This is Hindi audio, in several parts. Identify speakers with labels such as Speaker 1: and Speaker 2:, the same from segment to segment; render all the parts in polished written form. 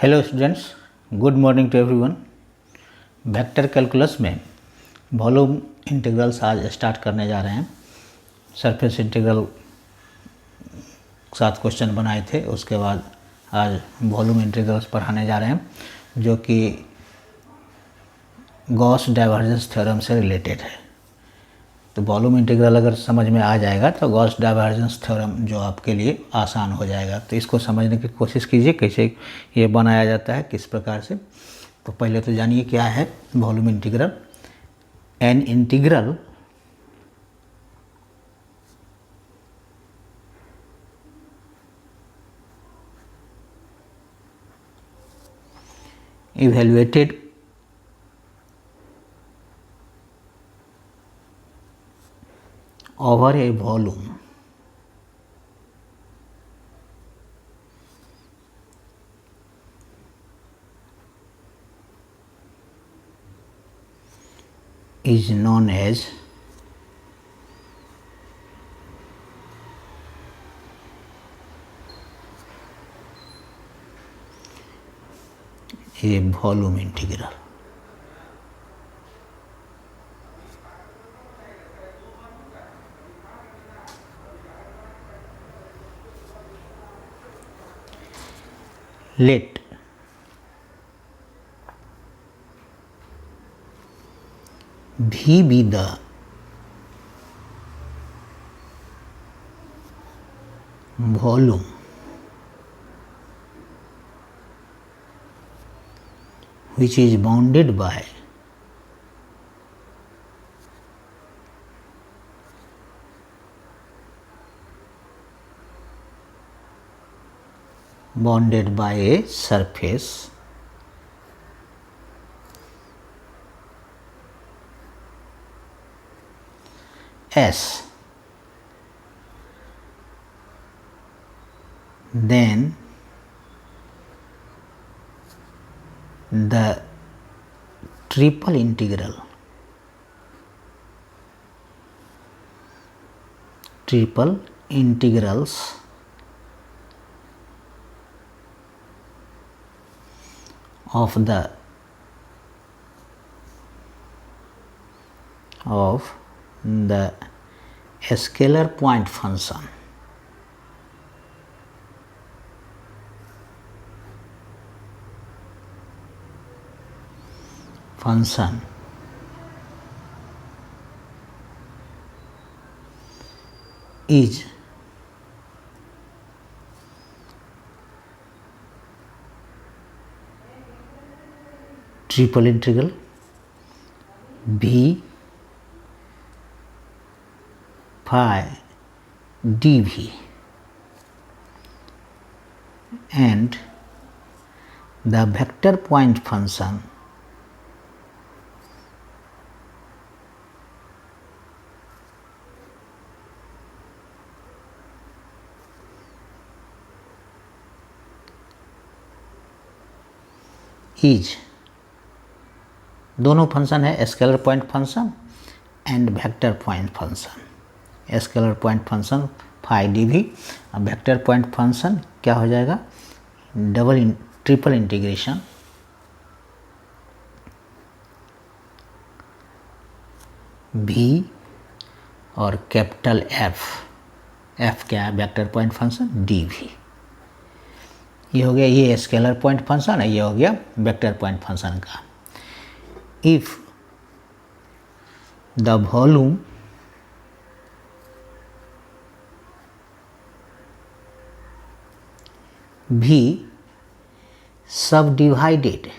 Speaker 1: Hello students, good morning to everyone. Vector calculus में वॉल्यूम इंटीग्रल्स आज स्टार्ट करने जा रहे हैं। सरफेस इंटीग्रल 7 क्वेश्चन बनाए थे, उसके बाद आज वॉल्यूम इंटीग्रल्स पढ़ाने जा रहे हैं जो कि गॉस डाइवर्जेंस थ्योरम से रिलेटेड है। तो वॉल्यूम इंटीग्रल अगर समझ में आ जाएगा तो गॉस डाइवर्जेंस थ्योरम जो आपके लिए आसान हो जाएगा। तो इसको समझने की कोशिश कीजिए कैसे ये बनाया जाता है, किस प्रकार से। तो पहले तो जानिए क्या है volume integral. An integral evaluated over a volume is known as a volume integral. Let V be the volume which is bounded by a surface S, then the triple integrals of the scalar point function is triple integral V phi dV, and the vector point function is, दोनों फंक्शन है scalar point function and vector point function. Scalar point function phi dV, अब वेक्टर पॉइंट फंक्शन क्या हो जाएगा ट्रिपल इंटीग्रेशन V और कैपिटल F क्या है वेक्टर पॉइंट फंक्शन dV। ये हो गया, ये स्केलर पॉइंट फंक्शन है, ये हो गया वेक्टर पॉइंट फंक्शन का। If the volume V subdivided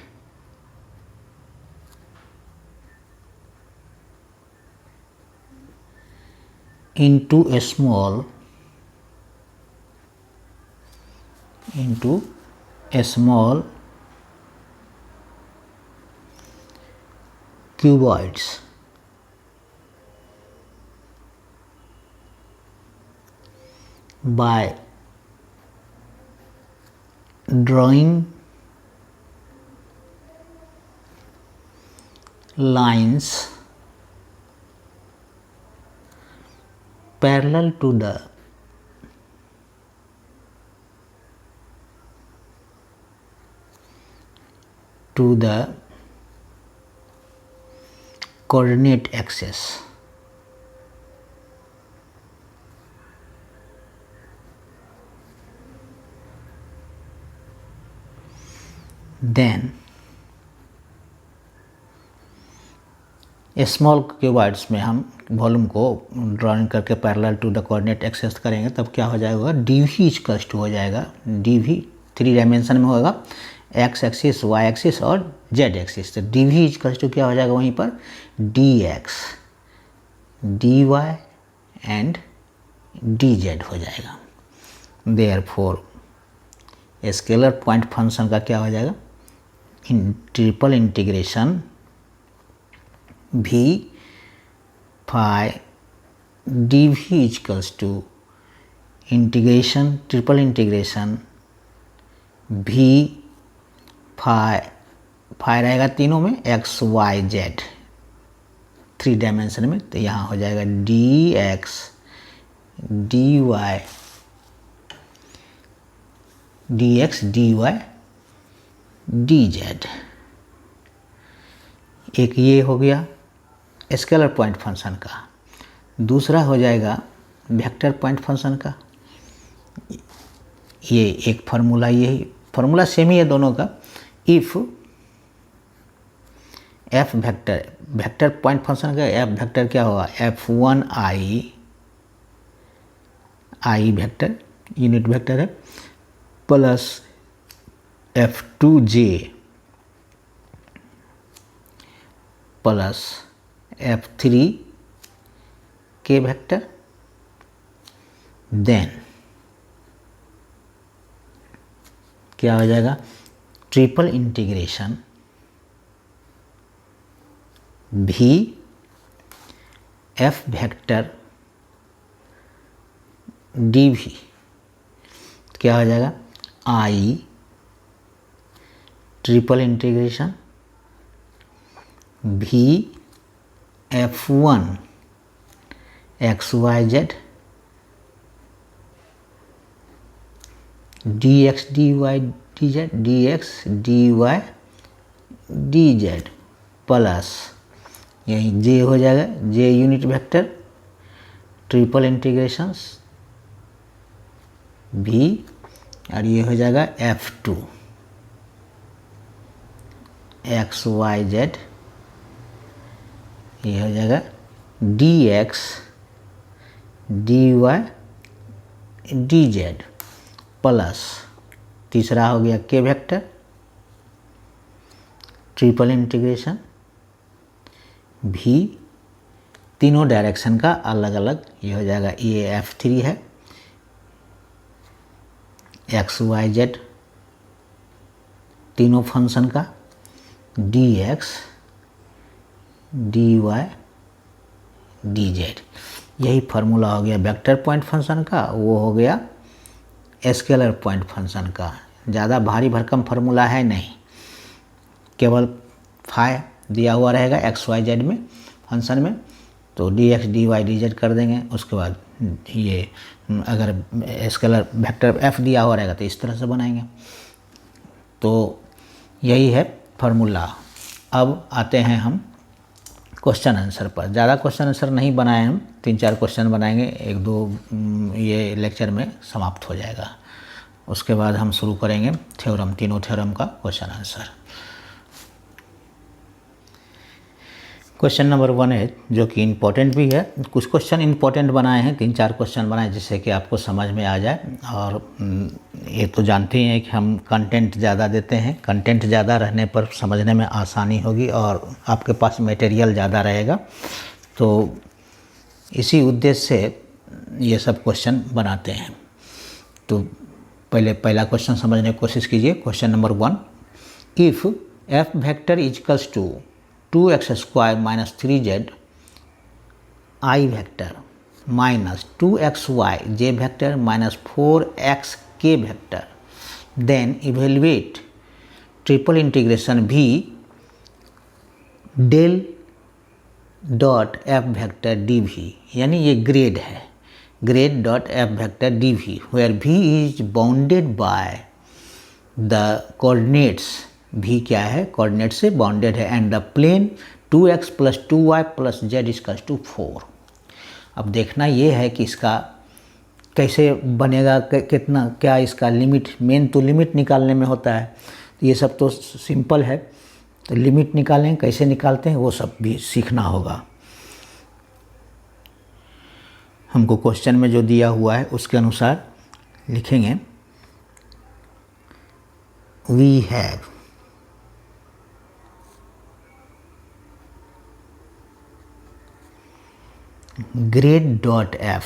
Speaker 1: into a small cuboids by drawing lines parallel to the to the coordinate axis. Then small cuboids में हम वॉल्यूम को ड्राइंग करके parallel to the coordinate axis करेंगे, तब क्या हो जाएगा, डी वी इक्वल्स टू हो जाएगा, डी वी 3 डायमेंशन में होगा, एक्स एक्सिस, वाई एक्सिस और जेड एक्सिस। तो डी वी इक्वल्स टू क्या हो जाएगा वहीं पर, d x d y and d z हो जाएगा। देयरफॉर स्केलर पॉइंट फंक्शन का क्या हो जाएगा, triple integration v phi dv equals to integration triple integration v phi रहेगा तीनों में, x y z 3 डायमेंशन में। तो यहाँ हो जाएगा dx dy dx dy dz। एक ये हो गया स्केलर पॉइंट फंक्शन का। दूसरा हो जाएगा वेक्टर पॉइंट फंक्शन का। ये एक फार्मूला, यही फार्मूला सेम ही है दोनों का। If F vector point function का एफ वेक्टर क्या होगा, f1 i vector unit vector है, plus f2 j plus f3 K vector. Then क्या हो जाएगा, triple integration V F vector D V क्या हो जाएगा, I triple integration V f1 X Y Z dx dy dz dx dy dz plus यही j हो जाएगा, j unit vector triple integrations V, और ये हो जाएगा f2 एक्स वाई जेड, ये हो जाएगा dx dy dz प्लस तीसरा हो गया के वेक्टर ट्रिपल इंटीग्रेशन भी, तीनों डायरेक्शन का अलग अलग, ये हो जाएगा, ये f3 है एक्स वाई जेड तीनों फंक्शन का dx dy dz। यही फार्मूला हो गया वेक्टर पॉइंट फंक्शन का, वो हो गया स्केलर पॉइंट फंक्शन का। ज़्यादा भारी भरकम फार्मूला है नहीं, केवल फाई दिया हुआ रहेगा एक्स वाई जेड में फंक्शन में, तो dx dy dz कर देंगे। उसके बाद ये अगर स्केलर वेक्टर f दिया हुआ रहेगा तो इस तरह से बनाएंगे। तो यही है फार्मूला। अब आते हैं हम क्वेश्चन आंसर पर। ज़्यादा क्वेश्चन आंसर नहीं बनाए हम, 3-4 क्वेश्चन बनाएंगे, 1-2 ये लेक्चर में समाप्त हो जाएगा। उसके बाद हम शुरू करेंगे थ्योरम, तीनों थ्योरम का क्वेश्चन आंसर। क्वेश्चन नंबर 1 है जो कि इम्पोर्टेंट भी है। कुछ क्वेश्चन इम्पोर्टेंट बनाए हैं, 3-4 क्वेश्चन बनाए जिससे कि आपको समझ में आ जाए। और ये तो जानते ही हैं कि हम कंटेंट ज़्यादा देते हैं, कंटेंट ज़्यादा रहने पर समझने में आसानी होगी और आपके पास मटेरियल ज़्यादा रहेगा। तो इसी उद्देश्य से ये सब क्वेश्चन बनाते हैं। तो पहला क्वेश्चन समझने की कोशिश कीजिए। Question number 1, if F vector equals to 2x square minus 3z I vector minus 2xy J vector minus 4x K vector, then evaluate triple integration V del dot F vector D V, यानी ये ग्रेड है, grad dot F vector D V, where v is bounded by the coordinates भी क्या है, कोऑर्डिनेट से बाउंडेड है, and the plane 2x + 2y + z = 4। अब देखना ये है कि इसका कैसे बनेगा, कितना क्या इसका लिमिट, मेन तो लिमिट निकालने में होता है, ये सब तो सिंपल है, तो लिमिट निकालें, कैसे निकालते हैं वो सब भी सीखना होगा। हमको क्वेश्चन में जो दिया हुआ है उसके अनुसार लिखेंगे। We have grade.f,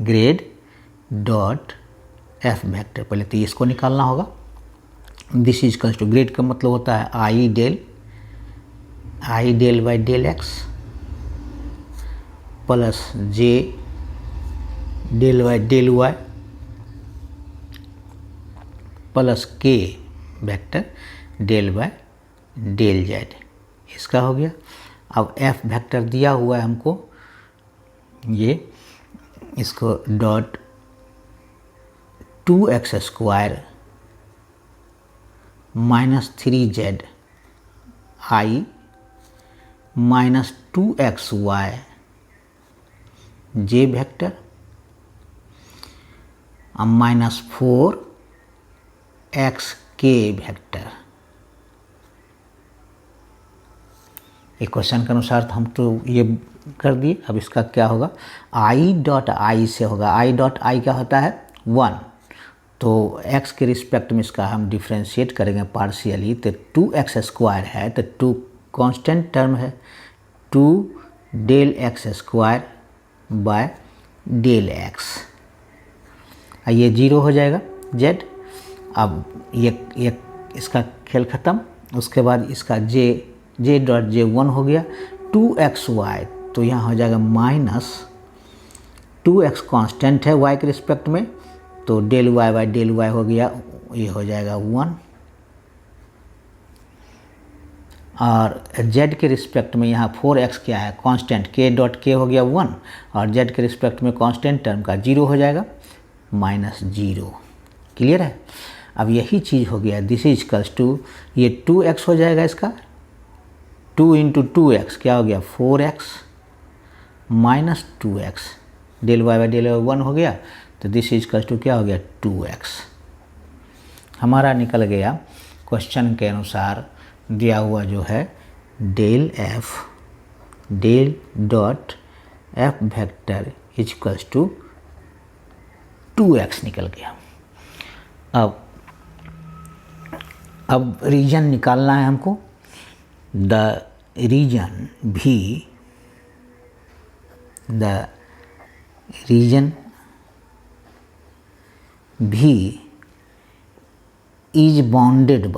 Speaker 1: grade.f vector, पहले तो इसको निकालना होगा। This is equals to, grad का मतलब होता है I del by del X plus J del by del Y plus K vector del by del Z, इसका हो गया। अब एफ वेक्टर दिया हुआ है हमको, ये इसको dot 2x² - 3z i - 2xy J vector -4x K vector. एक क्वेश्चन के अनुसार तो हम तो ये कर दिए। अब इसका क्या होगा, i.i से होगा, i.i क्या होता है 1, तो x के रिस्पेक्ट में इसका हम डिफ्रेंशिएट करेंगे पार्शियली, तो 2x² है, तो 2 कांस्टेंट टर्म है, 2 del x² bye del x, ये 0 हो जाएगा z। अब ये इसका खेल ख़त्म। उसके बाद इसका j.j 1 हो गया, 2xy, तो यहाँ हो जाएगा -2x कांस्टेंट है y के रिस्पेक्ट में, तो del y by del y हो गया, ये हो जाएगा 1। और z के रिस्पेक्ट में यहाँ 4x क्या है कांस्टेंट, k.k हो गया 1, और z के रिस्पेक्ट में कांस्टेंट टर्म का 0 हो जाएगा -0। क्लियर है। अब यही चीज़ हो गया, दिस इज इक्वल्स टू, ये 2x हो जाएगा, इसका 2 × 2x क्या हो गया 4x - 2x, del y by del 1 हो गया, तो दिस इज इक्वल्स टू क्या हो गया 2x। हमारा निकल गया क्वेश्चन के अनुसार दिया हुआ जो है del dot F vector is equals to 2x निकल गया। अब रीजन निकालना है हमको, द रीजन भी is bounded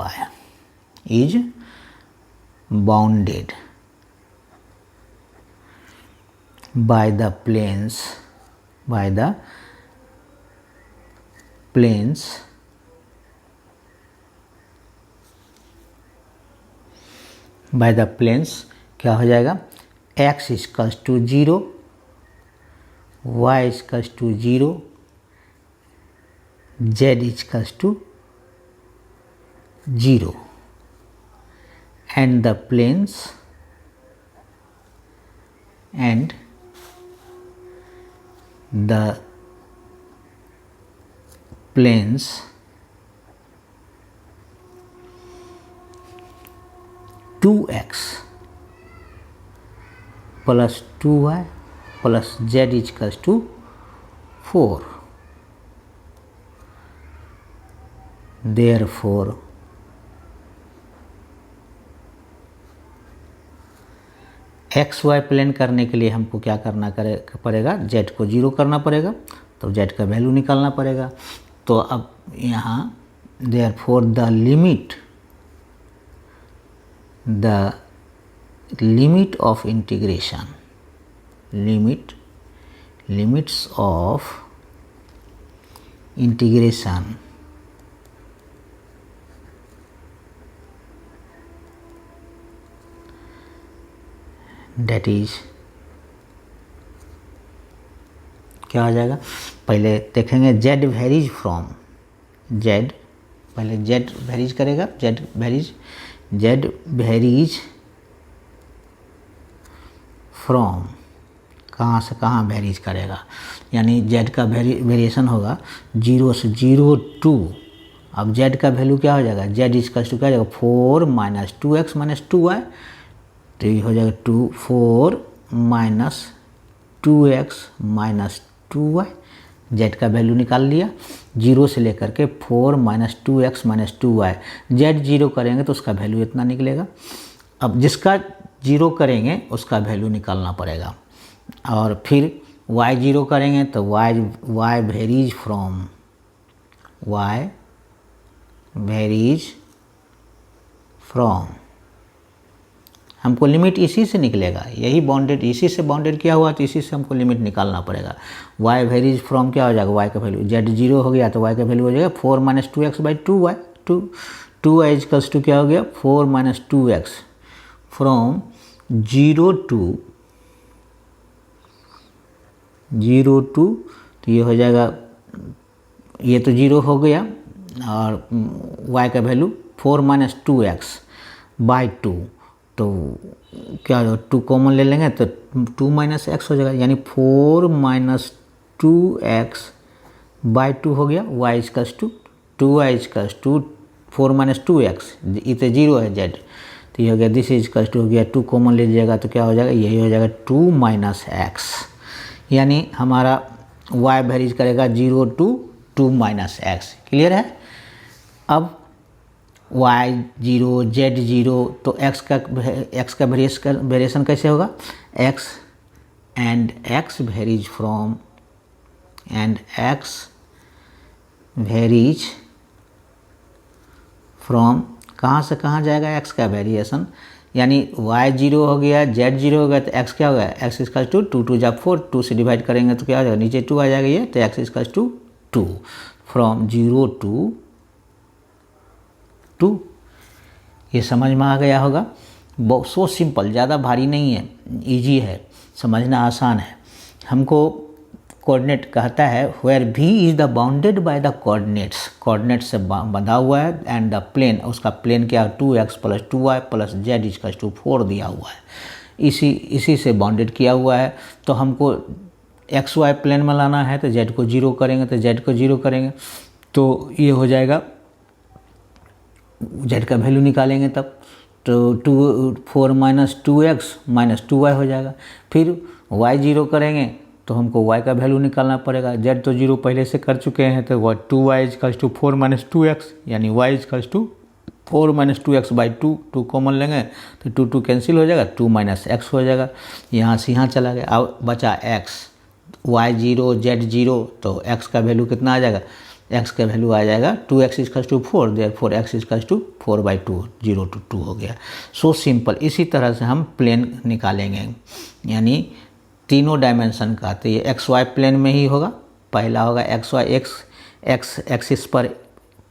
Speaker 1: by the planes क्या हो जाएगा, x = 0, y = 0, z = 0, and the planes (2x + 2y + z = 4), therefore XY plane करने के लिए हमको क्या करना पड़ेगा, z को 0 करना पड़ेगा, तो z का वैल्यू निकालना पड़ेगा। तो अब यहाँ therefore the limit of integration, limits of integration that is क्या आ जाएगा, पहले देखेंगे z वेरीज फ्रॉम z पहले जेड वेरीज करेगा, जेड वेरीज फ्रॉम, कहाँ से कहाँ वेरीज करेगा, यानी जेड का वेरिएशन होगा 0 से 0 टू, अब जेड का वैल्यू क्या हो जाएगा, जेड इसका क्या हो जाएगा 4 माइनस 2x माइनस 2y, तो ये हो जाएगा 4 minus 2x minus 2y, Z का वैल्यू निकाल लिया 0 से लेकर के 4 minus 2x minus 2y, Z 0 करेंगे तो उसका वैल्यू इतना निकलेगा। अब जिसका 0 करेंगे उसका वैल्यू निकालना पड़ेगा, और फिर y 0 करेंगे तो y varies from, y varies from, हमको लिमिट इसी से निकलेगा, यही बाउंडेड, इसी से बाउंडेड किया हुआ तो इसी से हमको लिमिट निकालना पड़ेगा। y वेरीज फ्रॉम क्या हो जाएगा, y का वैल्यू, z 0 हो गया तो y का वैल्यू हो जाएगा 4 minus 2x by 2y, 2y equals to क्या हो गया 4 माइनस 2x फ्रॉम 0 टू, तो ये हो जाएगा, ये तो 0 हो गया, और y का वैल्यू 4 माइनस 2x बाई 2, तो क्या हो, 2 कॉमन ले लेंगे तो 2 माइनस एक्स हो जाएगा, यानी 4 माइनस 2x बाई 2 हो गया, y equals to 2y equals to 4 minus 2x, इतने 0 है z, तो ये हो गया दिस इजकल्स टू हो गया 2 कॉमन ले लीजिएगा तो क्या हो जाएगा, यही हो जाएगा 2 माइनस एक्स, यानी हमारा y वेरीज करेगा 0 टू 2 माइनस एक्स। क्लियर है। अब y 0 z 0, तो x का वेरिएशन कैसे होगा, x and x varies from, and x varies from, कहाँ से कहाँ जाएगा x का वेरिएशन, यानी y 0 हो गया, z 0 हो गया, तो x क्या होगा, x इजकल टू 2 2 जा 4, 2 से डिवाइड करेंगे तो क्या हो जाएगा, नीचे 2 आ जाएगा ये, तो x equal to 2 from 0 to 2। ये समझ में आ गया होगा, सो सिंपल, ज़्यादा भारी नहीं है, इजी है, समझना आसान है। हमको कोऑर्डिनेट कहता है where v is the bounded by the coordinates से बंधा हुआ है, एंड द प्लेन, उसका प्लेन क्या है 2x plus 2y plus z equal to 4 दिया हुआ है, इसी से बाउंडेड किया हुआ है। तो हमको xy प्लेन में लाना है तो z को 0 करेंगे, तो z को 0 करेंगे तो ये हो जाएगा, z का वैल्यू निकालेंगे तब, तो 4 माइनस 2x माइनस 2y हो जाएगा। फिर y 0 करेंगे तो हमको y का वैल्यू निकालना पड़ेगा, z तो 0 पहले से कर चुके हैं, तो 2y equals to 4 minus 2x, यानी y equals to 4 minus 2x by 2, 2 common लेंगे तो 2 कैंसिल हो जाएगा, 2 माइनस एक्स हो जाएगा, यहाँ से यहाँ चला गया। अब बचा x, y 0 z 0, तो x का वैल्यू कितना आ जाएगा, x का वैल्यू आ जाएगा 2x equals to 4, therefore x equals to 4 by 2, 0 to 2 हो गया। So simple. इसी तरह से हम प्लेन निकालेंगे, यानी तीनों डायमेंशन का, तो ये एक्स वाई प्लेन में ही होगा, पहला होगा एक्स वाई एक्स एक्सिस पर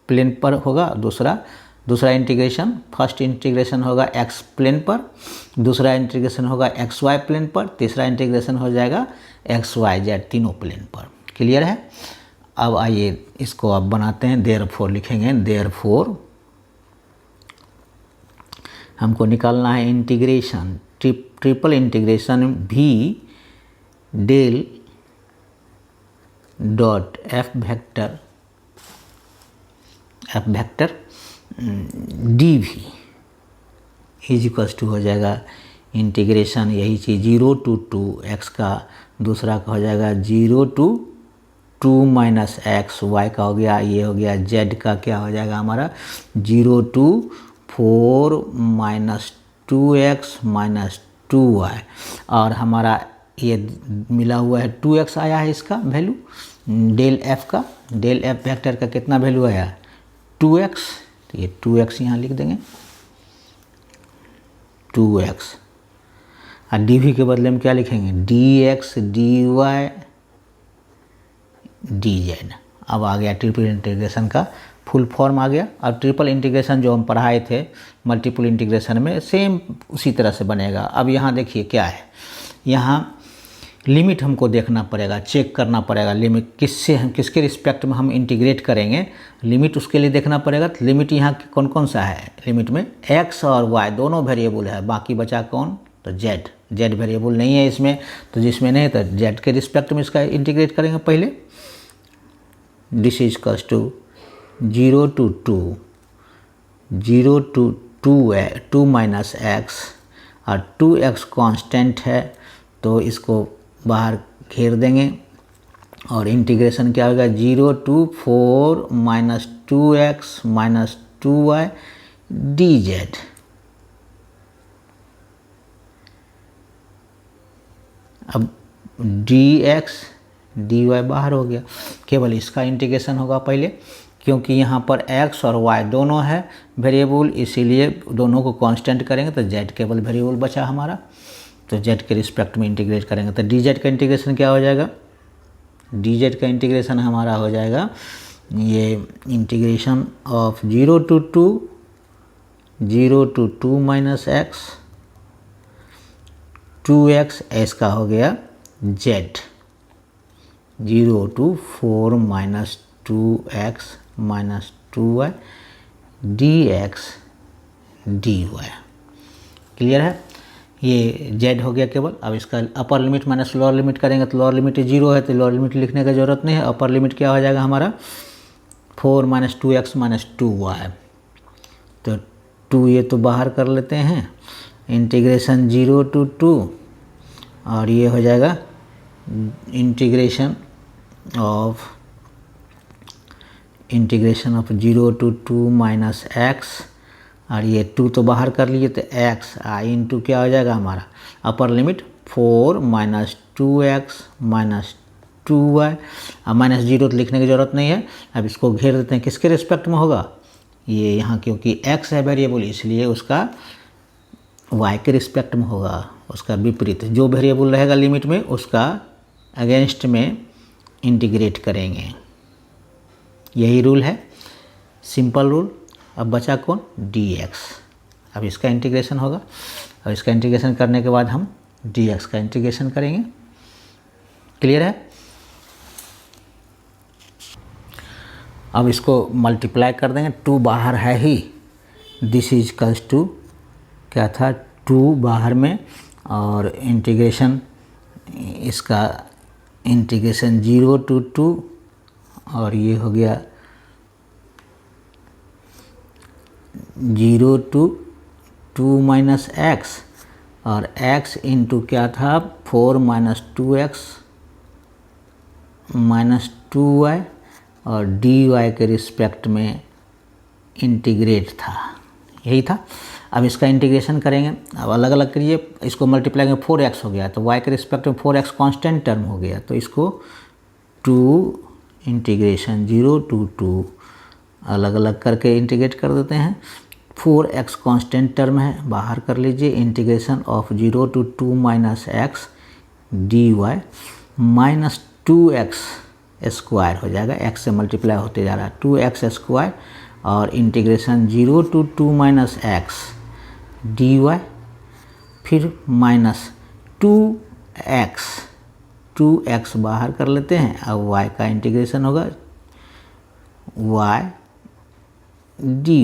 Speaker 1: प्लेन पर होगा, दूसरा इंटीग्रेशन, फर्स्ट इंटीग्रेशन होगा एक्स प्लेन पर, दूसरा इंटीग्रेशन होगा एक्स वाई प्लेन पर, तीसरा इंटीग्रेशन हो जाएगा एक्स वाई जेड तीनों प्लेन पर। क्लियर है। अब आइए इसको अब बनाते हैं, देयरफॉर लिखेंगे, देयरफॉर हमको निकालना है integration, triple integration v del dot F vector D v is equals to हो जाएगा इंटीग्रेशन, यही चीज़ 0 टू 2x का, दूसरा का हो जाएगा 0 टू 2 माइनस एक्स, वाई का हो गया, ये हो गया z का क्या हो जाएगा हमारा 0 to 4 minus 2x minus 2y, और हमारा ये मिला हुआ है 2x आया है इसका वैल्यू, डेल f का, डेल f वेक्टर का कितना वैल्यू आया 2x, तो ये 2x यहाँ लिख देंगे 2x, और dv के बदले में क्या लिखेंगे dx dy dz। अब आ गया ट्रिपल इंटीग्रेशन का फुल फॉर्म आ गया। अब ट्रिपल इंटीग्रेशन जो हम पढ़ाए थे मल्टीपल इंटीग्रेशन में, सेम उसी तरह से बनेगा। अब यहाँ देखिए क्या है, यहाँ लिमिट हमको देखना पड़ेगा, चेक करना पड़ेगा लिमिट किससे हम किसके रिस्पेक्ट में हम इंटीग्रेट करेंगे, लिमिट उसके लिए देखना पड़ेगा। तो लिमिट यहाँ कौन कौन सा है, लिमिट में x और y दोनों वेरिएबल है, बाकी बचा कौन, तो z वेरिएबल नहीं है इसमें, तो जिसमें नहीं तो z के रिस्पेक्ट में इसका इंटीग्रेट करेंगे पहले। This is equals to 0 to 2, 0 to 2 है 2 माइनस एक्स, और 2x कांस्टेंट है तो इसको बाहर घेर देंगे और इंटीग्रेशन क्या होगा 0 to 4 minus 2x minus 2y dz। अब dx dy बाहर हो गया, केवल इसका इंटीग्रेशन होगा पहले, क्योंकि यहाँ पर x और y दोनों है वेरिएबल, इसीलिए दोनों को कांस्टेंट करेंगे तो z केवल वेरिएबल बचा हमारा, तो z के रिस्पेक्ट में इंटीग्रेट करेंगे तो dz का इंटीग्रेशन क्या हो जाएगा, dz का इंटीग्रेशन हमारा हो जाएगा ये integration of 0 to 2 minus x 2x, इसका हो गया z 0 to 4 minus 2x minus 2y dx dy। Clear है, ये z हो गया केवल। अब इसका अपर लिमिट माइनस लोअर लिमिट करेंगे तो लोअर लिमिट 0 है तो लोअर लिमिट लिखने का ज़रूरत नहीं है। अपर लिमिट क्या हो जाएगा हमारा 4 माइनस 2x माइनस 2y, तो 2 ये तो बाहर कर लेते हैं, इंटीग्रेशन 0 to 2, और ये हो जाएगा integration of 0 to 2 minus x, और ये 2 तो बाहर कर लिए तो x इंटू क्या हो जाएगा हमारा upper limit 4 minus 2x minus 2y, अब माइनस 0 तो लिखने की ज़रूरत नहीं है। अब इसको घेर देते हैं, किसके रिस्पेक्ट में होगा, ये यहाँ क्योंकि x है वेरिएबल इसलिए उसका y के रिस्पेक्ट में होगा, उसका विपरीत जो वेरिएबल रहेगा लिमिट में उसका अगेंस्ट में इंटीग्रेट करेंगे, यही रूल है, सिंपल रूल। अब बचा कौन, dx, अब इसका इंटीग्रेशन होगा, और इसका इंटीग्रेशन करने के बाद हम dx का इंटीग्रेशन करेंगे। क्लियर है, अब इसको मल्टीप्लाई कर देंगे, 2 बाहर है ही, दिस इज कल्स टू क्या था 2 बाहर में, और इंटीग्रेशन इसका इंटीग्रेशन 0 to 2, और ये हो गया 0 to 2 माइनस एक्स, और x इंटू क्या था 4 माइनस 2x माइनस 2y, और dy के रिस्पेक्ट में इंटीग्रेट था, यही था। अब इसका इंटीग्रेशन करेंगे, अब अलग अलग करिए, इसको मल्टीप्लाई करेंगे 4x हो गया तो y के रिस्पेक्ट में 4x कांस्टेंट टर्म हो गया, तो इसको 2 इंटीग्रेशन 0 to 2 अलग अलग करके इंटीग्रेट कर देते हैं। 4x कांस्टेंट टर्म है, बाहर कर लीजिए, integration of 0 to 2 minus x dy minus 2x square हो जाएगा, x से मल्टीप्लाई होते जा रहा है 2x स्क्वायर, और integration 0 to 2 minus x dy, फिर माइनस 2x बाहर कर लेते हैं, अब y का इंटीग्रेशन होगा y dy,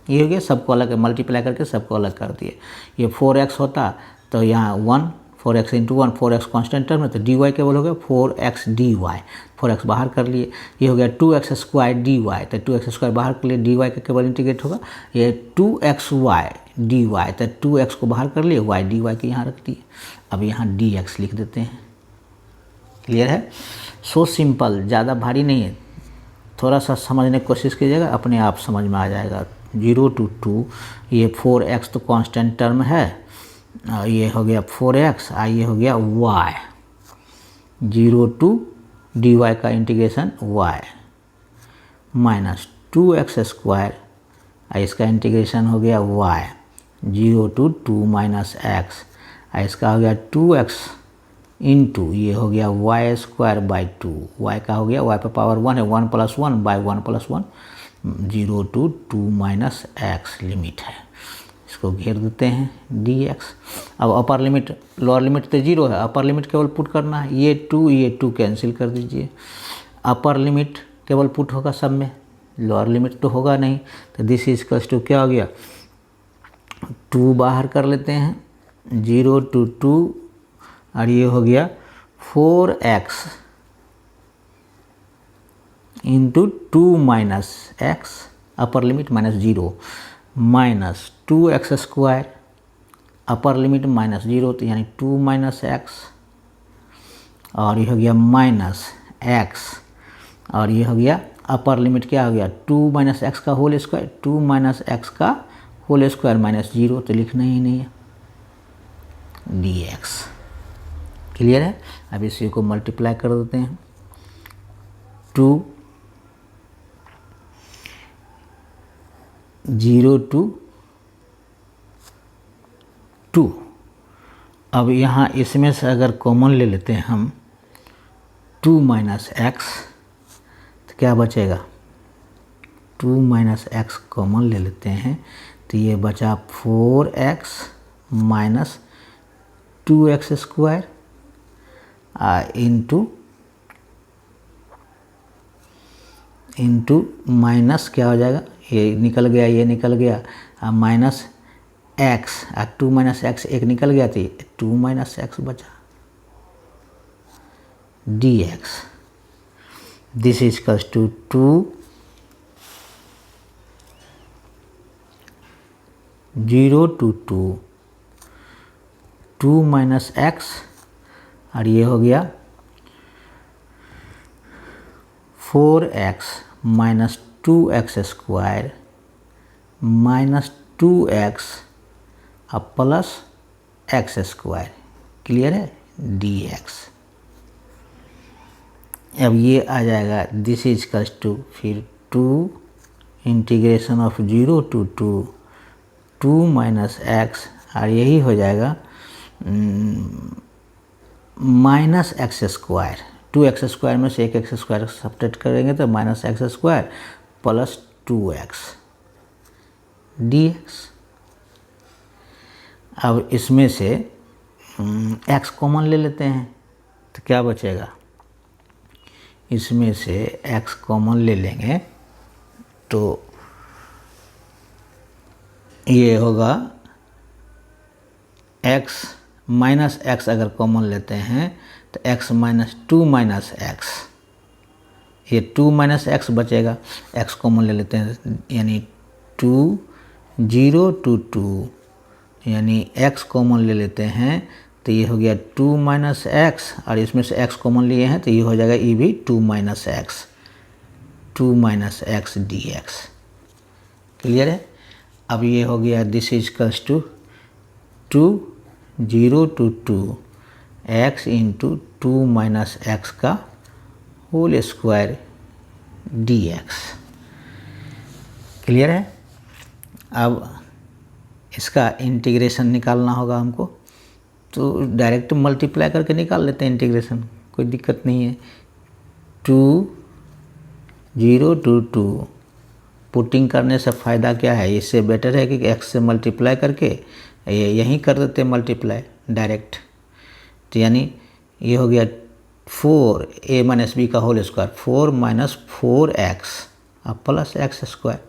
Speaker 1: ये हो गया। सबको अलग मल्टीप्लाई करके सबको अलग कर दिए, ये 4x होता तो यहाँ 1 4x into 1 4x constant term है तो dy केवल हो गया 4x dy, 4x बाहर कर लिए, ये हो गया 2x स्क्वायर dy, तो 2x स्क्वायर बाहर कर लिए dy का केवल इंटीग्रेट होगा, ये 2xy dy, तो 2x को बाहर कर लिए y dy के यहाँ रख दिए, अब यहाँ dx लिख देते हैं। क्लियर है, सो सिंपल, ज़्यादा भारी नहीं है, थोड़ा सा समझने की कोशिश कीजिएगा, अपने आप समझ में आ जाएगा। 0 to 2, ये 4x तो कांस्टेंट टर्म है, ये हो गया 4x, ये हो गया y, 0 to dy का integration y minus 2x square, इसका इंटीग्रेशन हो गया y 0 to 2 माइनस एक्स, इसका हो गया 2x इंटू ये हो गया y स्क्वायर बाई 2, y का हो गया y पे पावर 1 है 1 + 1 by 1 + 1, 0 to 2 minus x limit है। इसको घेर देते हैं dx। अब अपर लिमिट लोअर लिमिट तो 0 है, अपर लिमिट केवल पुट करना है, ये 2 कैंसिल कर दीजिए। अपर लिमिट केवल पुट होगा सब में, लोअर लिमिट तो होगा नहीं, तो दिस इज इक्वल्स टू क्या हो गया, 2 बाहर कर लेते हैं, 0 to 2 और ये हो गया 4x into 2 minus x, upper limit -0 minus 2x square, upper limit -0 तो यानी 2 माइनस एक्स, और ये हो गया माइनस एक्स, और ये हो गया अपर लिमिट क्या हो गया 2 माइनस एक्स का होल स्क्वायर, 2 माइनस एक्स का होल स्क्वायर -0 तो लिखना ही नहीं है dx। क्लियर है। अब इसी को मल्टीप्लाई कर देते हैं, 2 0 to 2। अब यहाँ इसमें से अगर कॉमन ले लेते हैं हम 2 माइनस एक्स, तो क्या बचेगा, 2 माइनस एक्स कॉमन ले लेते हैं तो ये बचा 4x minus 2x square into minus क्या हो जाएगा, ये निकल गया, ये निकल गया, माइनस एक्स, 2 माइनस एक्स एक निकल गया थी, 2 माइनस एक्स बचा dx। This is equals to 0 to 2 minus x, और ये हो गया 4x minus 2x square minus 2x अब प्लस x स्क्वायर। क्लियर है, dx। अब ये आ जाएगा दिस इज इक्वल्स टू फिर 2 integration of 0 to 2 minus x, और यही हो जाएगा minus x square, 2x square में से एक एक्स स्क्वायर सब्ट्रैक्ट करेंगे तो minus x square plus 2x dx। अब इसमें से x कॉमन ले लेते हैं तो क्या बचेगा, इसमें से x कॉमन ले लेंगे तो ये होगा x माइनस एक्स, अगर कॉमन लेते हैं तो x माइनस 2 माइनस एक्स, ये 2 माइनस एक्स बचेगा, x कॉमन ले लेते हैं यानी 2 0 to 2 यानी x कॉमन ले लेते हैं तो ये हो गया 2 माइनस एक्स, और इसमें से x कॉमन लिए हैं तो ये हो जाएगा ये भी 2 माइनस एक्स dx। क्लियर है। अब ये हो गया this is equals to 0 to 2 x into 2 minus x का होल स्क्वायर dx। क्लियर है। अब इसका इंटीग्रेशन निकालना होगा हमको, तो डायरेक्ट मल्टीप्लाई करके निकाल लेते हैं इंटीग्रेशन, कोई दिक्कत नहीं है। 2 0 to 2 पुटिंग करने से फ़ायदा क्या है, इससे बेटर है कि x से मल्टीप्लाई करके यहीं कर देते मल्टीप्लाई डायरेक्ट, तो यानी ये हो गया 4a माइनस बी का होल स्क्वायर, 4 माइनस 4x अब प्लस एक्स स्क्वायर,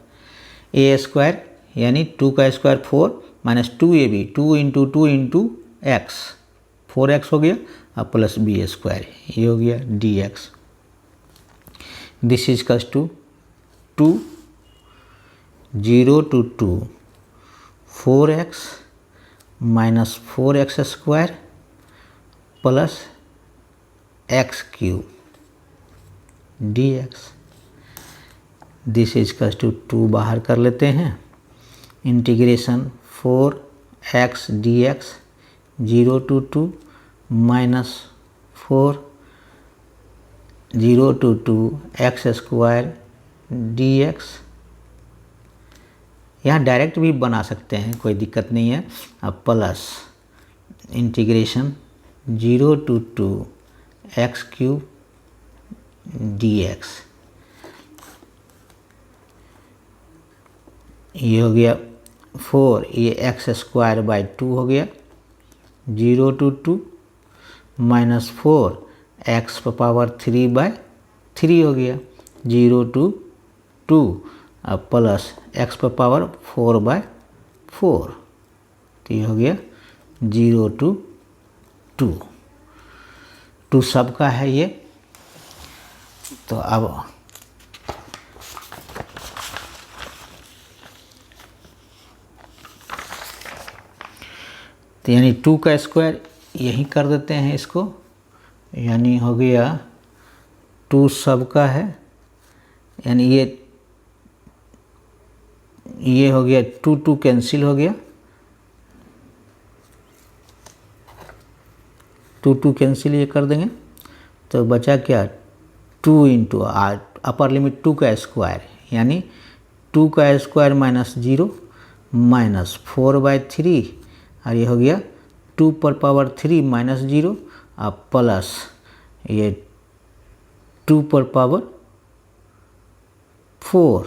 Speaker 1: ए स्क्वायर यानी 2 का square 4 minus 2ab 2 into x 4x हो गया, अब प्लस बी स्क्वायर, ये हो गया dx। This is equals to 0 to 2 4x minus 4x square plus x cube dx। This is equals to 2 बाहर कर लेते हैं, integration 4x dx 0 to 2 minus 4 0 to 2 x square dx। यहाँ डायरेक्ट भी बना सकते हैं, कोई दिक्कत नहीं है। अब plus integration 0 to 2 x cube dx। ये हो गया 4 ये एक्स स्क्वायर बाई 2 हो गया, 0 to 2 minus 4 x power 3 by 3 हो गया, 0 to 2 अब प्लस एक्स पावर 4 बाई 4, तो ये हो गया 0 to 2। 2 सबका है ये। तो अब तो यानी 2 का स्क्वायर यहीं कर देते हैं इसको, यानी हो गया 2 सबका है, यानी ये हो गया 2 2 कैंसिल हो गया, 2 2 कैंसिल ये कर देंगे, तो बचा क्या 2 इंटू अपर लिमिट 2 का स्क्वायर, यानी 2 का स्क्वायर माइनस 0 माइनस 4/3 और ये हो गया 2 पर पावर 3 माइनस 0 अब प्लस ये 2 पर पावर 4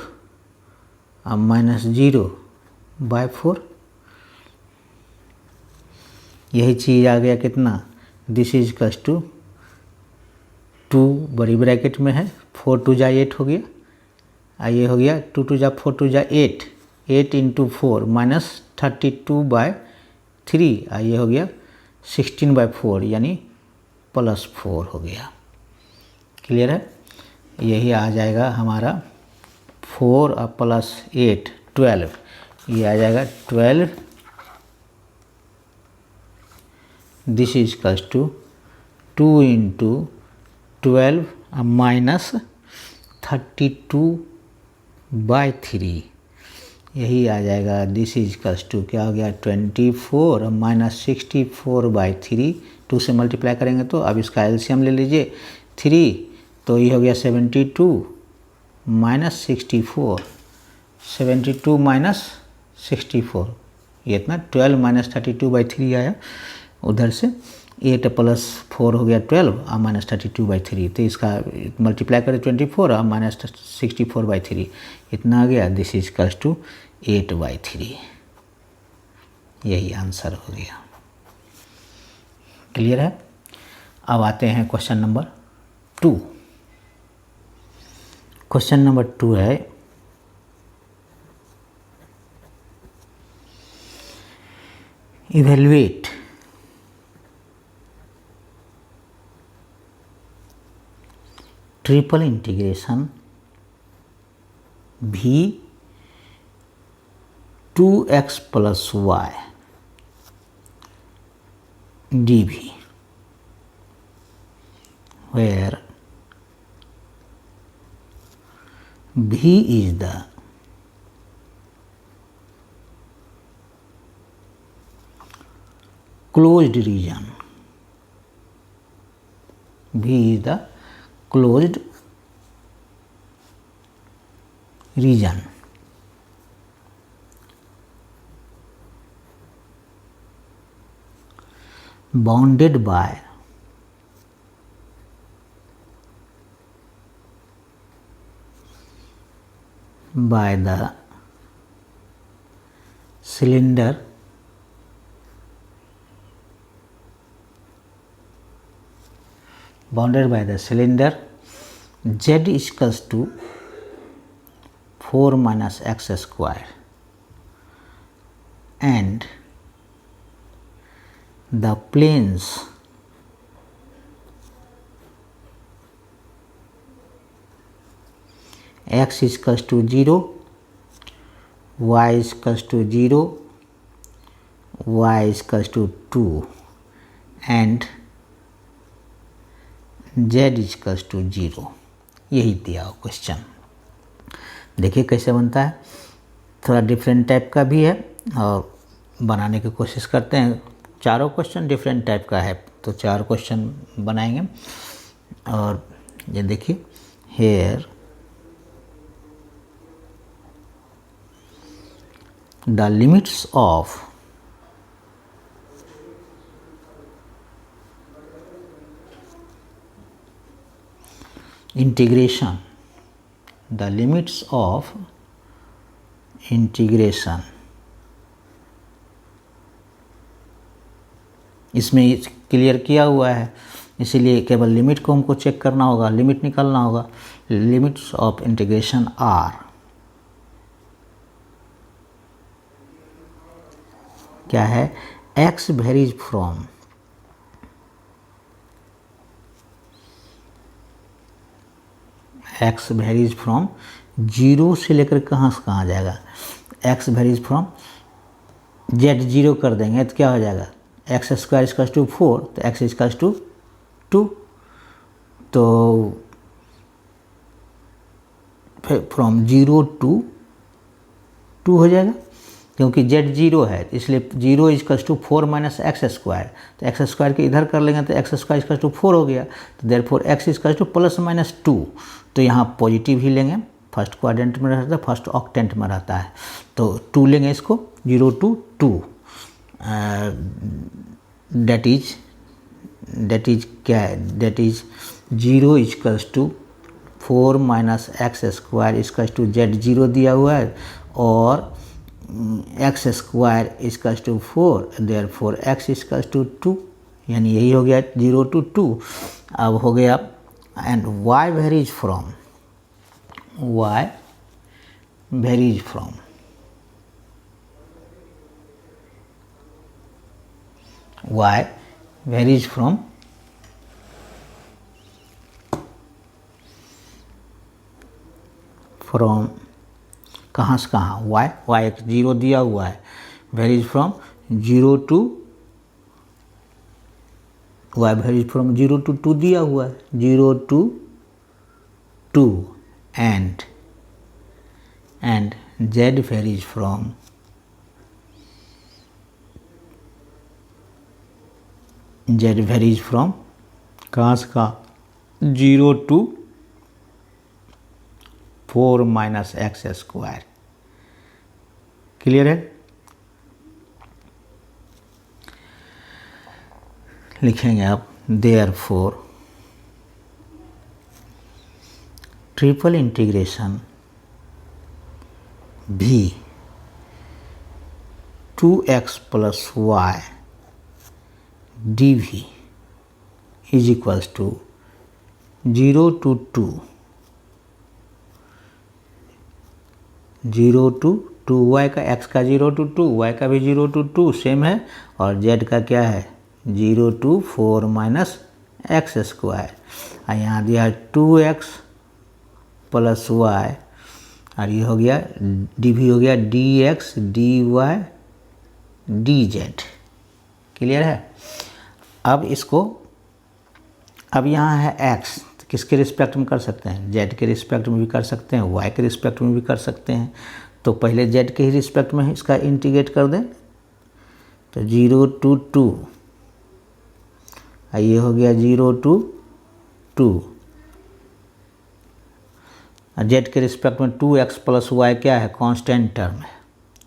Speaker 1: अब माइनस 0/4, यही चीज़ आ गया कितना, दिस इज इक्वल्स टू 2 बड़ी ब्रैकेट में है, 4 2 जा 8 हो गया, ये हो गया 2 2 जा 4 2 जा 8, 8 इंटू 4 माइनस 32/3 ये हो गया 16/4 यानी +4 हो गया। क्लियर है? यही आ जाएगा हमारा 4 और प्लस 8 12, ये आ जाएगा 12, this is equals to 2 into 12 minus 32/3, यही आ जाएगा दिस इज इक्वल्स टू क्या हो गया 24 माइनस 64/3, 2 से मल्टीप्लाई करेंगे तो अब इसका एलसीएम ले लीजिए 3, तो ये हो गया 72 माइनस 64, 72 माइनस 64, ये इतना 12 माइनस 32/3 आया उधर से, 8 प्लस 4 हो गया 12 और माइनस 32/3, तो इसका मल्टीप्लाई करें 24 और माइनस 64/3 इतना आ गया, दिस इज इक्वल्स टू 8/3, यही आंसर हो गया। क्लियर है? अब आते हैं क्वेश्चन नंबर 2। क्वेश्चन नंबर 2 है evaluate triple integration v 2x plus y dv where v is the closed region, v is the closed region bounded by the cylinder z is equals to 4 minus x square and the planes x is equals to 0, y is equals to 0, y is equals to 2 and z is equals to 0, यही दिया हो क्वेश्चन। देखिए कैसे बनता है, थोड़ा डिफरेंट टाइप का भी है और बनाने की कोशिश करते हैं। चारों क्वेश्चन डिफरेंट टाइप का है, तो 4 क्वेश्चन बनाएंगे। और ये देखिए here the limits of integration, the limits of integration इसमें क्लियर किया हुआ है, इसीलिए केवल लिमिट को हमको चेक करना होगा, लिमिट निकालना होगा। लिमिट्स ऑफ इंटीग्रेशन आर, क्या है, x वेरीज फ्रॉम जीरो से लेकर कहाँ से कहाँ जाएगा, x varies from z zero कर देंगे तो क्या हो जाएगा, एक्स स्क्वायर इक्वल्स टू 4, तो x इक्वल्स टू 2, तो फ्रॉम 0 to 2 हो जाएगा, क्योंकि z जीरो है इसलिए 0 equals to 4 minus x square, तो एक्स स्क्वायर के इधर कर लेंगे तो एक्स स्क्वायर इक्वल्स टू 4 हो गया, तो therefore x equals two plus minus 2, तो यहाँ पॉजिटिव ही लेंगे, फर्स्ट क्वाड्रेंट में रहता है, फर्स्ट ऑक्टेंट में रहता है, तो 2 लेंगे इसको, 0 to 2, डेट इज क्या है, that is 0 equals to 4 minus x square equals to z zero दिया हुआ है, और x square equals to 4, therefore x equals to 2, यानी यही हो गया 0 to 2। अब हो गया and y varies from from कहाँ से कहाँ, y एक जीरो दिया हुआ है, varies from 0 to y varies from 0 to 2 दिया हुआ है, 0 to 2 and z varies from कहाँ से कहाँ, 0 to 4 minus x square. Clear है? लिखेंगे आप देयरफॉर ट्रिपल इंटीग्रेशन भी 2x plus y dv is equals to 0 to 2 y का, x का 0 to 2, y का भी 0 to 2 सेम है, और z का क्या है 0 to 4 माइनस एक्स स्क्वायर, और यहाँ दिया है 2x प्लस वाई, और ये हो गया dv हो गया dx dy dz। क्लियर है? अब इसको, अब यहाँ है x, तो किसके रिस्पेक्ट में कर सकते हैं, z के रिस्पेक्ट में भी कर सकते हैं, y के रिस्पेक्ट में भी कर सकते हैं, तो पहले z के ही रिस्पेक्ट में इसका इंटीग्रेट कर दें, तो 0 to 2, ये हो गया 0 to 2, z के रिस्पेक्ट में 2x प्लस वाई क्या है, कांस्टेंट टर्म है,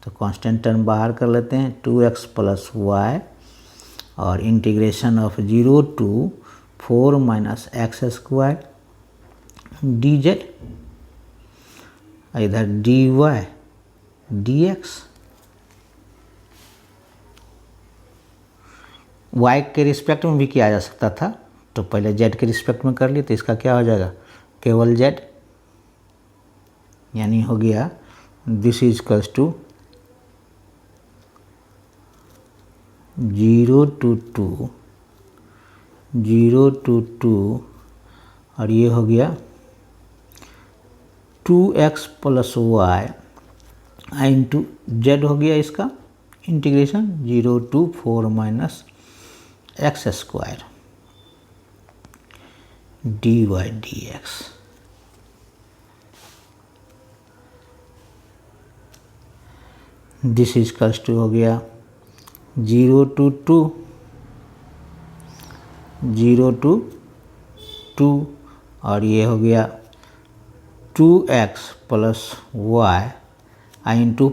Speaker 1: तो कांस्टेंट टर्म बाहर कर लेते हैं, 2x प्लस वाई, और integration of 0 to 4 minus x square dz, इधर dy dx, y के रिस्पेक्ट में भी किया जा सकता था, तो पहले z के रिस्पेक्ट में कर लिए, तो इसका क्या हो जाएगा, केवल z, यानी हो गया this is equals to 0 to 2, और ये हो गया 2x plus y into Z हो गया इसका integration 0 to 4 minus x square dy dx। This is equals to हो गया 0 to 2 और ये हो गया 2x plus y into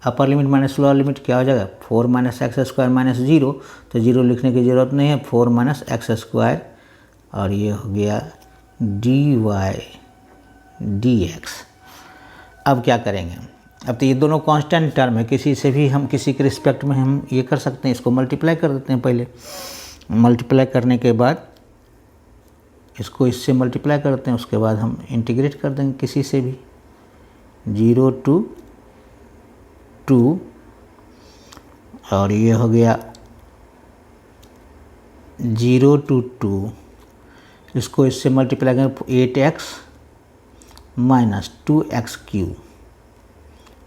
Speaker 1: upper limit minus lower limit क्या हो जाएगा 4 माइनस एक्स स्क्वायर माइनस 0, तो 0 लिखने की ज़रूरत नहीं है, 4 माइनस एक्स स्क्वायर, और ये हो गया dy dx। अब क्या करेंगे, अब तो ये दोनों कांस्टेंट टर्म है, किसी से भी हम किसी के रिस्पेक्ट में हम ये कर सकते हैं, इसको मल्टीप्लाई कर देते हैं। पहले मल्टीप्लाई करने के बाद इसको इससे मल्टीप्लाई करते हैं, उसके बाद हम इंटीग्रेट कर देंगे किसी से भी। 0 to 2 और ये हो गया 0 to 2, इसको इससे मल्टीप्लाई करें 8x माइनस 2x³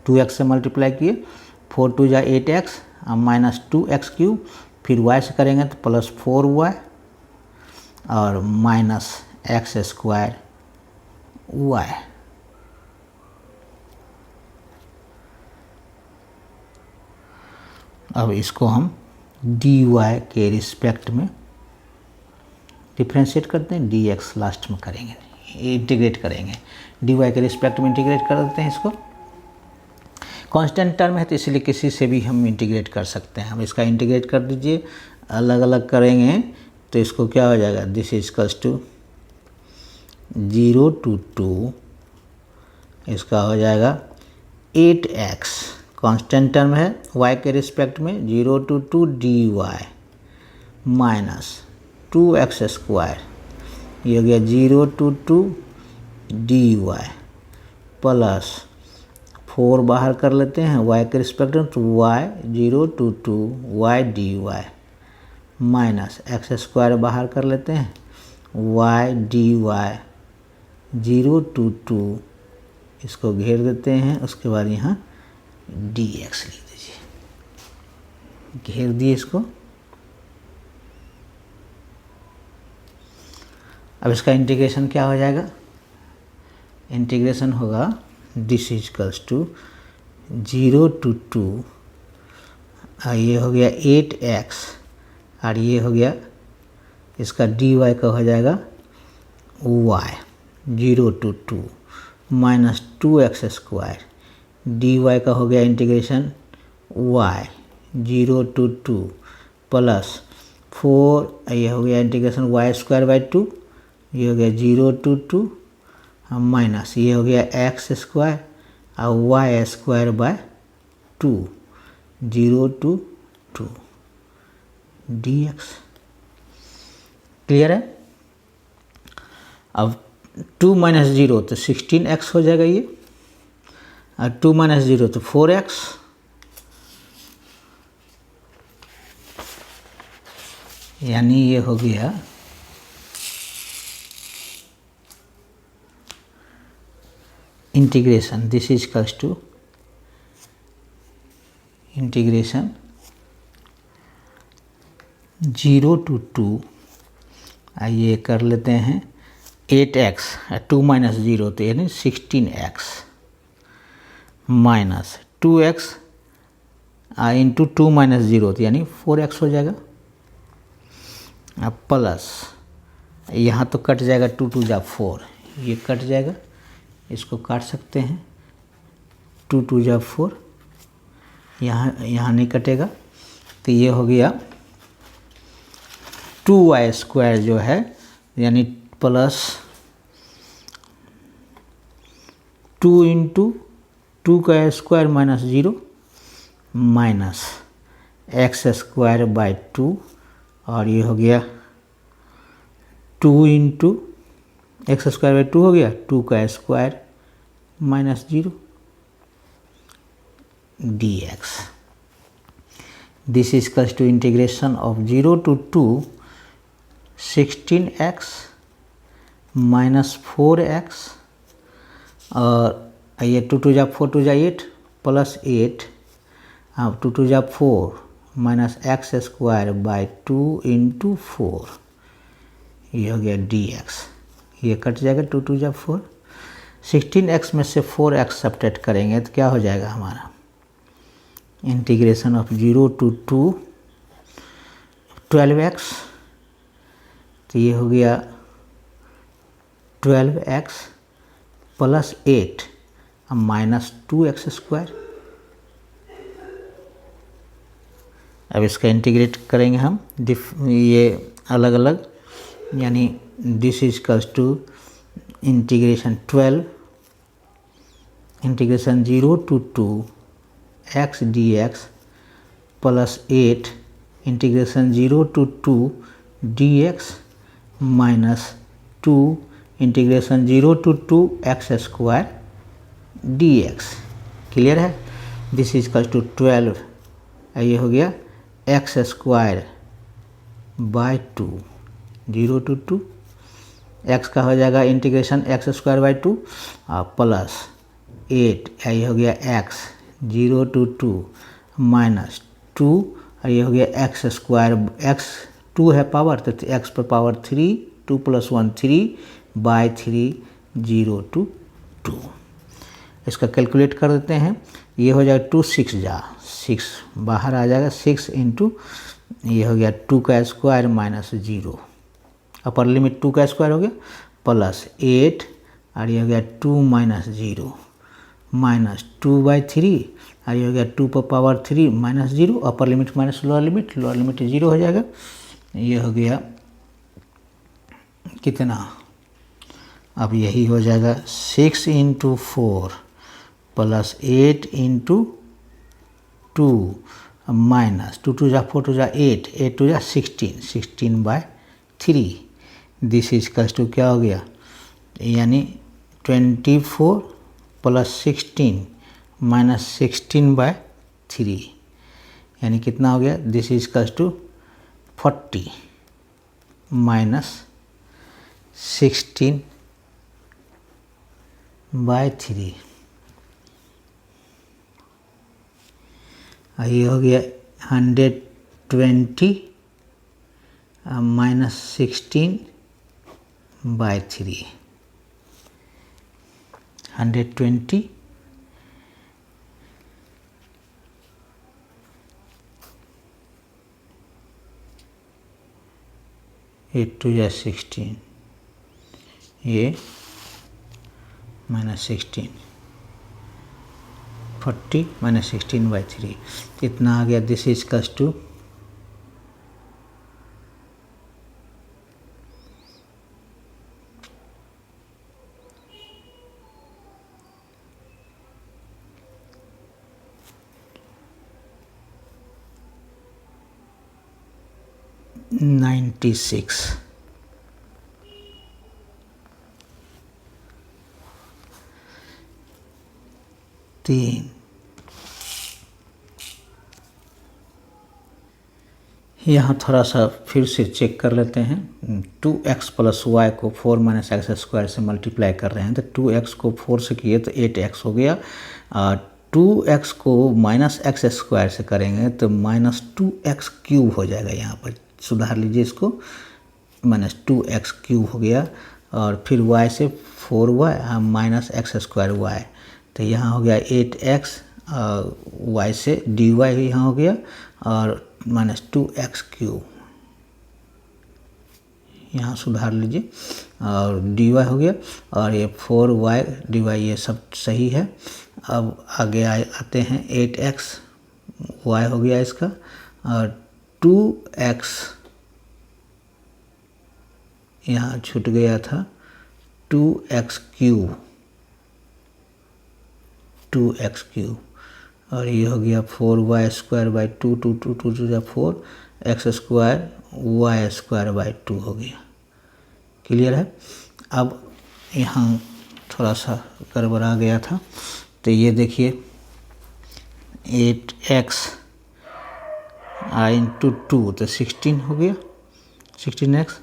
Speaker 1: 2x से मल्टीप्लाई किए, 4 2 जा 8x माइनस 2x³, फिर y से करेंगे तो प्लस 4y और माइनस x² y। अब इसको हम dy के रिस्पेक्ट में डिफ्रेंशिएट करते हैं, dx लास्ट में करेंगे, इंटीग्रेट करेंगे, dy के रिस्पेक्ट में इंटीग्रेट कर देते हैं। इसको कांस्टेंट टर्म है तो इसलिए किसी से भी हम इंटीग्रेट कर सकते हैं। हम इसका इंटीग्रेट कर दीजिए, अलग अलग करेंगे तो इसको क्या हो जाएगा, this is equals to 0 to 2, इसका हो जाएगा 8x, कांस्टेंट टर्म है y के रिस्पेक्ट में, 0 to 2 dy माइनस 2x², ये हो गया 0 to 2 dy प्लस 4 बाहर कर लेते हैं y के रिस्पेक्ट में, तो y 0 to 2 y dy minus x² बाहर कर लेते हैं, y dy 0 to 2, इसको घेर देते हैं, उसके बाद यहाँ dx लिख दीजिए, घेर दिए इसको। अब इसका इंटीग्रेशन क्या हो जाएगा, इंटीग्रेशन होगा this is equals to 0 to 2, ये हो गया 8x और ये हो गया इसका dy का हो जाएगा y 0 to 2 minus 2x² dy का हो गया इंटीग्रेशन y 0 to 2 प्लस 4, ये हो गया इंटीग्रेशन y²/2, ये हो गया 0 to 2 माइनस ये हो गया x² और y²/2 0 to 2 dx। क्लियर है। अब 2 माइनस 0 तो 16x हो जाएगा ये, और 2 माइनस 0 तो 4x, यानी ये हो गया integration, this is equals to integration 0 to 2, आइए कर लेते हैं 8x 2 माइनस 0 तो यानी 16x minus 2x into 2 minus 0 तो यानी 4x हो जाएगा, अब प्लस यहाँ तो कट जाएगा 2 2 जा 4, ये कट जाएगा, इसको काट सकते हैं, 2 2 जा 4, यहाँ नहीं कटेगा, तो ये हो गया 2y² जो है, यानी प्लस 2 इंटू 2 का स्क्वायर माइनस 0 माइनस x²/2, और ये हो गया 2 इंटू x²/2 हो गया 2 का square minus 0 dx। This is equals to integration of 0 to 2 16x minus 4x, और ये 2 2 जा 4 2 जा 8 प्लस 8, अब 2 2 जा 4 माइनस x²/2 इंटू 4, ये हो गया dx, ये कट जाएगा 2 2 जा 4, 16x में से 4x सब्ट्रैक्ट करेंगे तो क्या हो जाएगा हमारा, इंटीग्रेशन ऑफ 0 to 2 12x, तो ये हो गया 12x प्लस 8 माइनस 2x²। अब इसका इंटीग्रेट करेंगे हम, ये अलग अलग, यानी this is equals to integration 12 integration 0 to 2 x dx plus 8 integration 0 to 2 dx minus 2 integration 0 to 2 x square dx। Clear है। दिस इज इक्वल टू 12, ये हो गया x square by 2, 0 to 2 x का हो जाएगा integration x square by 2 plus 8, ये हो गया एक्स 0 to 2 माइनस 2, और ये हो गया एक्स स्क्वायर, एक्स 2 है पावर तो एक्स पर पावर 3, 2 + 1 3 बाई 3, 0 to 2। इसका कैलकुलेट कर देते हैं। ये हो जाएगा 2 6 जा 6 बाहर आ जाएगा, 6 इंटू ये हो गया 2 का स्क्वायर माइनस 0, अपर लिमिट 2 का स्क्वायर हो गया प्लस 8, और ये हो गया 2 माइनस 0 माइनस 2/3, और ये हो गया 2 पर पावर 3 माइनस 0, अपर लिमिट माइनस लोअर लिमिट 0 हो जाएगा। ये हो गया कितना, अब यही हो जाएगा 6 × 4 प्लस 8 × 2 माइनस 2 2 जा 4 2 जा 8, 8 2 जा 16, 16/3। दिस इज इक्वल्स टू क्या हो गया, यानी 24 + 16 माइनस 16/3, यानी कितना हो गया, this is equals to 40 minus 16/3। ये हो गया 120 माइनस 16/3, 120 8 2 या 16, ये माइनस 16, 40 माइनस 16/3 इतना आ गया। This is equals to 96। तीन, यहाँ थोड़ा सा फिर से चेक कर लेते हैं। 2x + y को 4 - x² से मल्टीप्लाई कर रहे हैं, तो 2x को 4 से किए तो 8x हो गया, और 2x को -x² से करेंगे तो -2x³ हो जाएगा। यहाँ पर सुधार लीजिए इसको, -2x³ हो गया, और फिर y से 4y -x² y, तो यहाँ हो गया 8x, y से dy यहाँ हो गया, और -2x³ यहाँ सुधार लीजिए, और dy हो गया, और ये 4y dy ये सब सही है। अब आगे आते हैं 8x y हो गया इसका, और 2x यहाँ छूट गया था 2x³, और ये हो गया 4y² 2 2 2 2 4 x² y² 2 हो गया। क्लियर है। अब यहाँ थोड़ा सा गड़बड़ा गया था, तो ये देखिए 8x × 2 तो 16 हो गया, 16x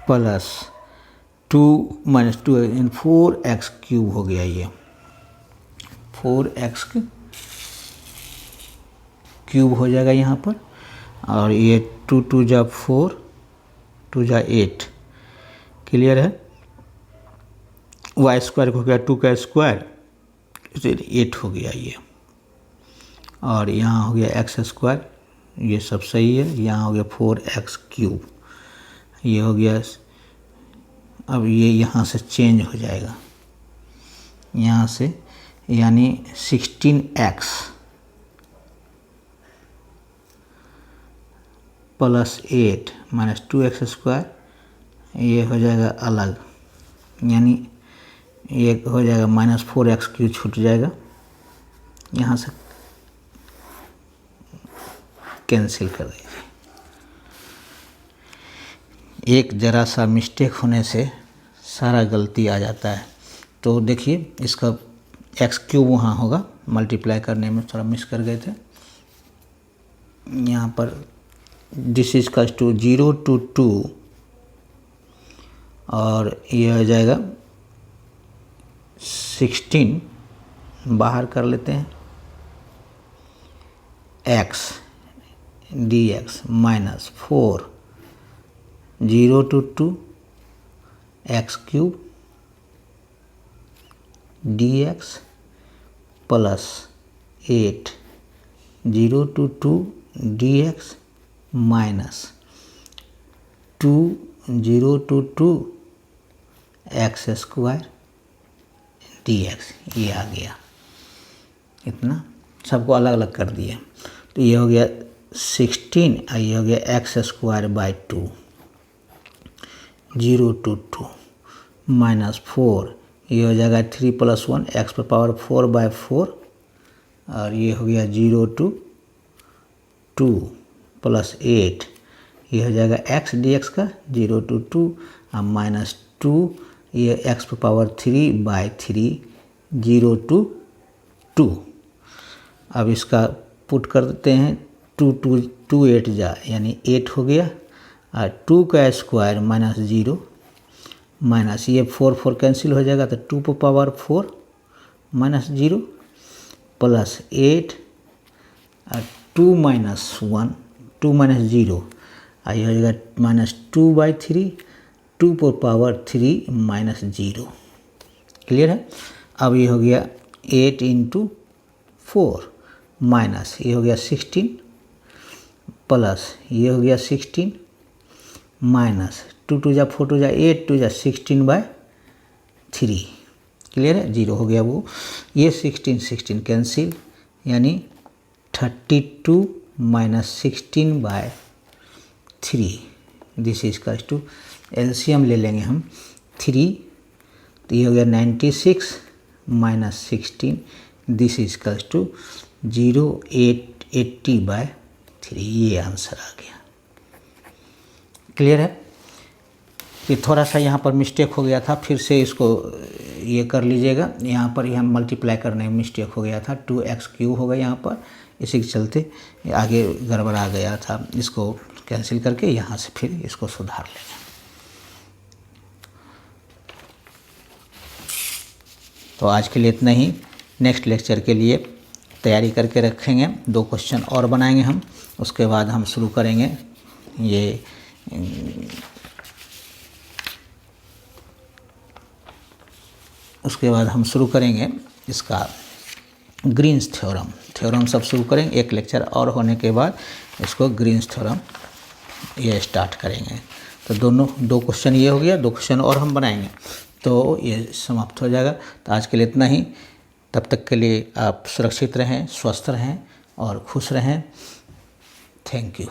Speaker 1: प्लस 2 - 2 4x³ हो गया, ये 4x³ हो जाएगा यहाँ पर, और ये 2 2 जा 4 2 जा 8। क्लियर है। y² हो गया 2 का स्क्वायर, 8 हो गया ये, और यहाँ हो गया x², ये सब सही है। यहाँ हो गया 4x³, ये हो गया। अब ये यहाँ से चेंज हो जाएगा, यहाँ से, यानी 16x + 8 - 2x², ये हो जाएगा अलग, यानी ये हो जाएगा -4x³ छूट जाएगा, यहाँ से कैंसिल कर दीजिए। एक ज़रा सा मिस्टेक होने से सारा गलती आ जाता है। तो देखिए इसका x³ वहाँ होगा, मल्टीप्लाई करने में थोड़ा मिस कर गए थे। यहाँ पर this is equals to 0 to 2 और ये हो जाएगा 16, बाहर कर लेते हैं, x dx -4 0 to 2 x³ dx plus 8 0 to 2 dx minus 2 0 to 2 x² dx। ये आ गया, इतना सबको अलग अलग कर दिए। तो ये हो गया 16 और ये हो गया x²/2 0 to 2 -4, ये हो जाएगा 3 + 1 x⁴/4 और ये हो गया 0 to 2 + 8, ये हो जाएगा x dx का 0 to 2 और -2, ये x⁴/3 0 to 2। अब इसका पुट कर देते हैं, 2 8 जा यानी 8 हो गया और 2 का स्क्वायर -0 माइनस ये 4 कैंसिल हो जाएगा तो 2⁴ -0 प्लस 8 और 2 - 1 2 - 0 और ये हो जाएगा -2/3 2⁴ -0। क्लियर है। अब ये हो गया 8 × 4 माइनस ये हो गया 16 प्लस ये हो गया 16 माइनस 2 2 जा 4 2 जा 8 2 जा 16/3। क्लियर है, 0 हो गया वो। ये 16 कैंसिल यानी 32 - 16/3। This is equal to LCM ले लेंगे हम 3, तो ये हो गया 96 - 16। This is equal to 0.80/3। ये आंसर आ गया। क्लियर है। ये थोड़ा सा यहाँ पर मिस्टेक हो गया था, फिर से इसको ये कर लीजिएगा। यहाँ पर हम मल्टीप्लाई करने में मिस्टेक हो गया था, 2x³ होगा यहाँ पर, इसी के चलते आगे गड़बड़ा गया था। इसको कैंसिल करके यहाँ से फिर इसको सुधार लेंगे। तो आज के लिए इतना ही। नेक्स्ट लेक्चर के लिए तैयारी करके रखेंगे, 2 क्वेश्चन और बनाएंगे हम, उसके बाद हम शुरू करेंगे ये इसका ग्रीन्स थ्योरम सब शुरू करेंगे। एक लेक्चर और होने के बाद इसको ग्रीन्स थ्योरम ये स्टार्ट करेंगे। तो 2 क्वेश्चन ये हो गया, 2 क्वेश्चन और हम बनाएंगे तो ये समाप्त हो जाएगा। तो आज के लिए इतना ही। तब तक के लिए आप सुरक्षित रहें, स्वस्थ रहें और खुश रहें। Thank you.